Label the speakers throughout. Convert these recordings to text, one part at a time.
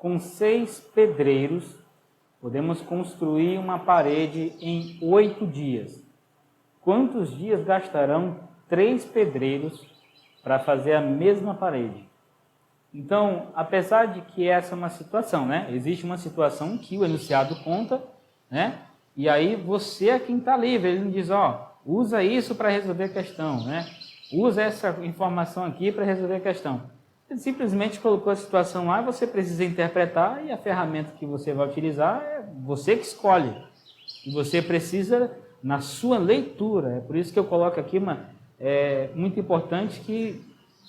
Speaker 1: com 6 pedreiros, podemos construir uma parede em 8 dias. Quantos dias gastarão 3 pedreiros para fazer a mesma parede? Então, apesar de que essa é uma situação, né? Existe uma situação que o enunciado conta, né? E aí você é quem está livre. Ele não diz, ó, usa isso para resolver a questão, né? Usa essa informação aqui para resolver a questão. Ele simplesmente colocou a situação lá, você precisa interpretar e a ferramenta que você vai utilizar é você que escolhe. E você precisa, na sua leitura, é por isso que eu coloco aqui, é muito importante que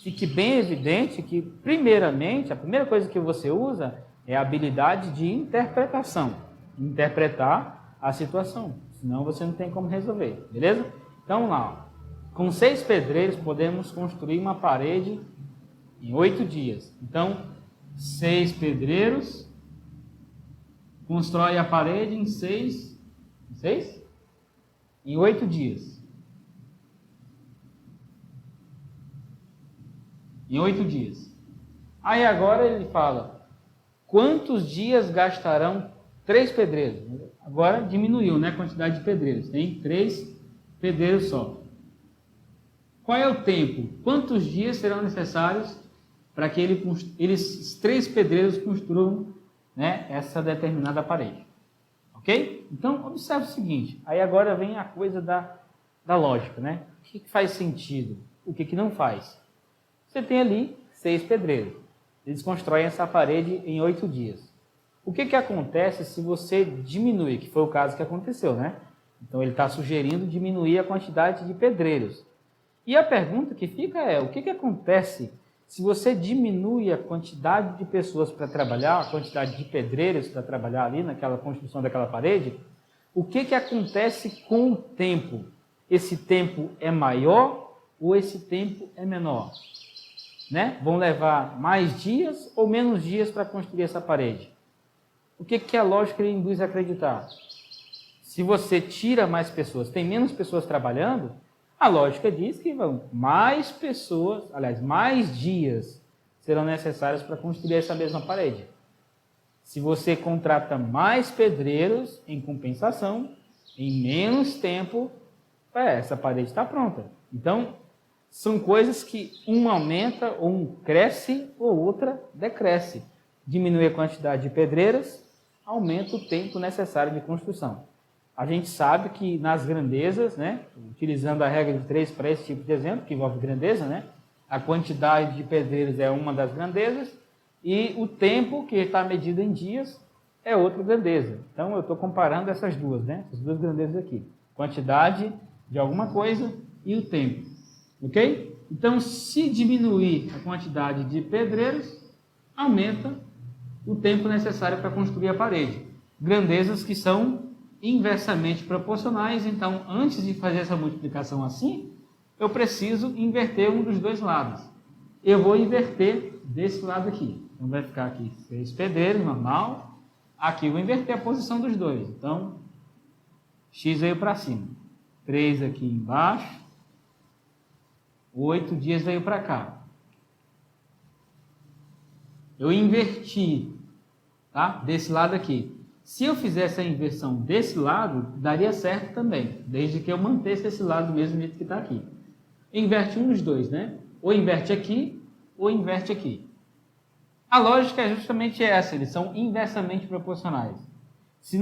Speaker 1: fique bem evidente que, primeiramente, a primeira coisa que você usa é a habilidade de interpretação. Interpretar a situação, senão você não tem como resolver, beleza? Então, vamos lá. Ó. Com 6 pedreiros, podemos construir uma parede em 8 dias. Então, 6 pedreiros constrói a parede em 8 dias. Em 8 dias. Aí agora ele fala, quantos dias gastarão 3 pedreiros? Agora diminuiu, né, a quantidade de pedreiros. Tem 3 pedreiros só. Qual é o tempo? Quantos dias serão necessários para que eles 3 pedreiros construam, né, essa determinada parede? Ok? Então, observe o seguinte. Aí agora vem a coisa da lógica, né? O que faz sentido? O que não faz? Você tem ali 6 pedreiros. Eles constroem essa parede em 8 dias. O que acontece se você diminuir? Que foi o caso que aconteceu, né? Então ele está sugerindo diminuir a quantidade de pedreiros. E a pergunta que fica é, o que acontece se você diminui a quantidade de pessoas para trabalhar, a quantidade de pedreiros para trabalhar ali naquela construção daquela parede? O que acontece com o tempo? Esse tempo é maior ou esse tempo é menor? Né? Vão levar mais dias ou menos dias para construir essa parede? O que a lógica induz a acreditar? Se você tira mais pessoas, tem menos pessoas trabalhando, a lógica diz que mais pessoas, aliás, mais dias serão necessários para construir essa mesma parede. Se você contrata mais pedreiros, em compensação, em menos tempo, essa parede está pronta. Então, são coisas que uma aumenta, ou um cresce, ou outra decresce. Diminui a quantidade de pedreiras, aumenta o tempo necessário de construção. A gente sabe que nas grandezas, né, utilizando a regra de 3 para esse tipo de exemplo, que envolve grandeza, né, a quantidade de pedreiros é uma das grandezas e o tempo, que está medido em dias, é outra grandeza. Então, eu estou comparando essas duas, né, essas duas grandezas aqui. Quantidade de alguma coisa e o tempo. Ok? Então, se diminuir a quantidade de pedreiros, aumenta o tempo necessário para construir a parede. Grandezas que são inversamente proporcionais, então, antes de fazer essa multiplicação assim, eu preciso inverter um dos dois lados. Eu vou inverter desse lado aqui. Então, vai ficar aqui 6 pedreiros, normal. Aqui eu vou inverter a posição dos dois. Então, x veio para cima. 3 aqui embaixo. 8 dias veio para cá. Eu inverti, tá? Desse lado aqui. Se eu fizesse a inversão desse lado, daria certo também, desde que eu mantesse esse lado do mesmo jeito que está aqui. Inverte um dos dois, né? Ou inverte aqui, ou inverte aqui. A lógica é justamente essa, eles são inversamente proporcionais. Se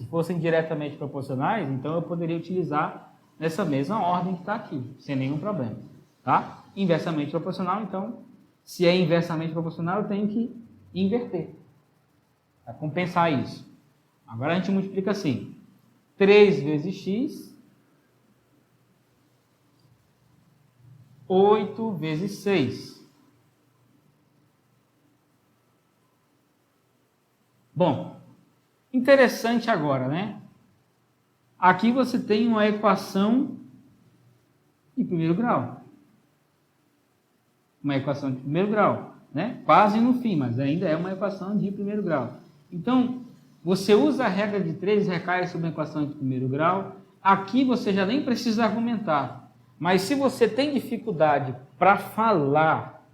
Speaker 1: fossem diretamente proporcionais, então eu poderia utilizar nessa mesma ordem que está aqui, sem nenhum problema. Tá? Inversamente proporcional, então, se é inversamente proporcional, eu tenho que inverter. Para compensar isso. Agora a gente multiplica assim. 3 vezes x, 8 vezes 6. Bom, interessante agora, né? Aqui você tem uma equação de primeiro grau. Uma equação de primeiro grau, né? Quase no fim, mas ainda é uma equação de primeiro grau. Então, você usa a regra de 3 e recai sobre a equação de primeiro grau. Aqui você já nem precisa argumentar. Mas se você tem dificuldade para falar,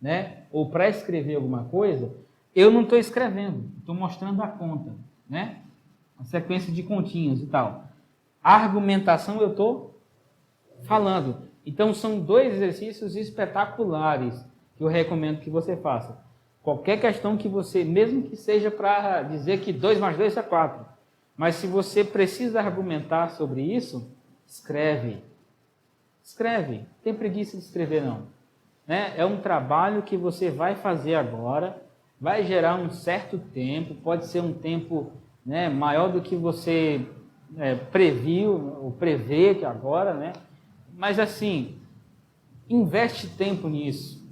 Speaker 1: né, ou para escrever alguma coisa, eu não estou escrevendo, estou mostrando a conta, né? A sequência de continhas e tal. A argumentação eu estou falando. Então, são 2 exercícios espetaculares que eu recomendo que você faça. Qualquer questão que você, mesmo que seja para dizer que 2 mais 2 é 4, mas se você precisa argumentar sobre isso, escreve. Escreve. Não tem preguiça de escrever, não. Né? É um trabalho que você vai fazer agora, vai gerar um certo tempo, pode ser um tempo, né, maior do que você previu ou prevê que agora, né? Mas assim, investe tempo nisso.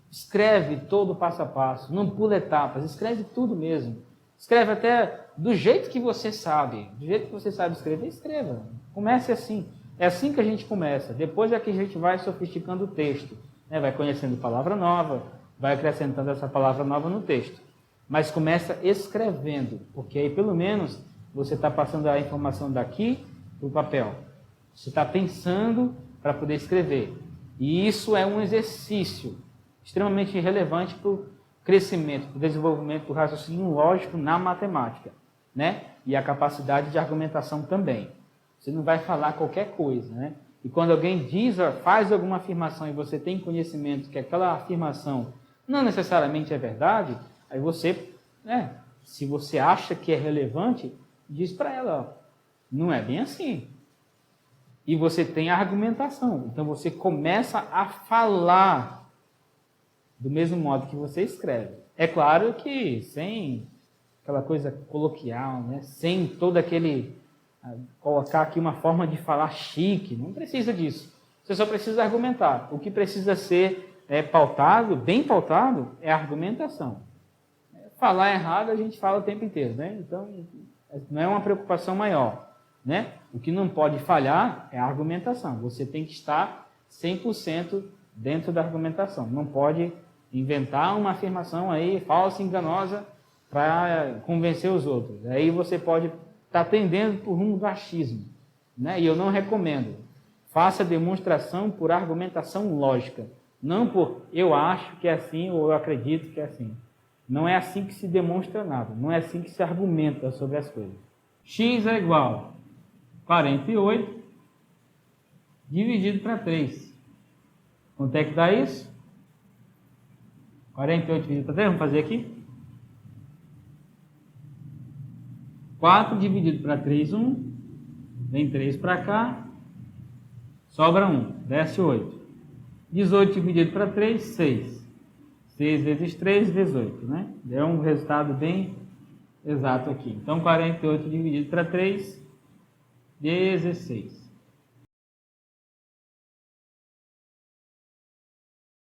Speaker 1: Escreve todo o passo a passo, não pula etapas, escreve tudo mesmo. Escreve até do jeito que você sabe. Do jeito que você sabe escrever, escreva. Comece assim. É assim que a gente começa. Depois é que a gente vai sofisticando o texto. Né? Vai conhecendo palavra nova, vai acrescentando essa palavra nova no texto. Mas começa escrevendo, porque aí pelo menos você está passando a informação daqui para o papel. Você está pensando para poder escrever. E isso é um exercício extremamente relevante para o crescimento, para o desenvolvimento do raciocínio lógico na matemática, né? E a capacidade de argumentação também. Você não vai falar qualquer coisa, né? E quando alguém faz alguma afirmação e você tem conhecimento que aquela afirmação não necessariamente é verdade, aí você, se você acha que é relevante, diz para ela, ó, não é bem assim. E você tem a argumentação. Então você começa a falar do mesmo modo que você escreve. É claro que sem aquela coisa coloquial, né? Sem todo aquele... colocar aqui uma forma de falar chique, não precisa disso. Você só precisa argumentar. O que precisa ser pautado, bem pautado, é a argumentação. Falar errado a gente fala o tempo inteiro, né? Então não é uma preocupação maior, né? O que não pode falhar é a argumentação. Você tem que estar 100% dentro da argumentação. Não pode inventar uma afirmação aí falsa, enganosa, para convencer os outros. Aí você pode estar tendendo por rumo do achismo, né? E eu não recomendo. Faça demonstração por argumentação lógica, não por eu acho que é assim ou eu acredito que é assim. Não é assim que se demonstra nada, não é assim que se argumenta sobre as coisas. X é igual a 48 dividido para 3. Quanto é que dá isso? 48 dividido para 3, vamos fazer aqui. 4 dividido para 3, 1. Vem 3 para cá. Sobra 1. Desce 8. 18 dividido para 3, 6. 6 vezes 3, 18. Né? Deu um resultado bem exato aqui. Então, 48 dividido para 3, 16.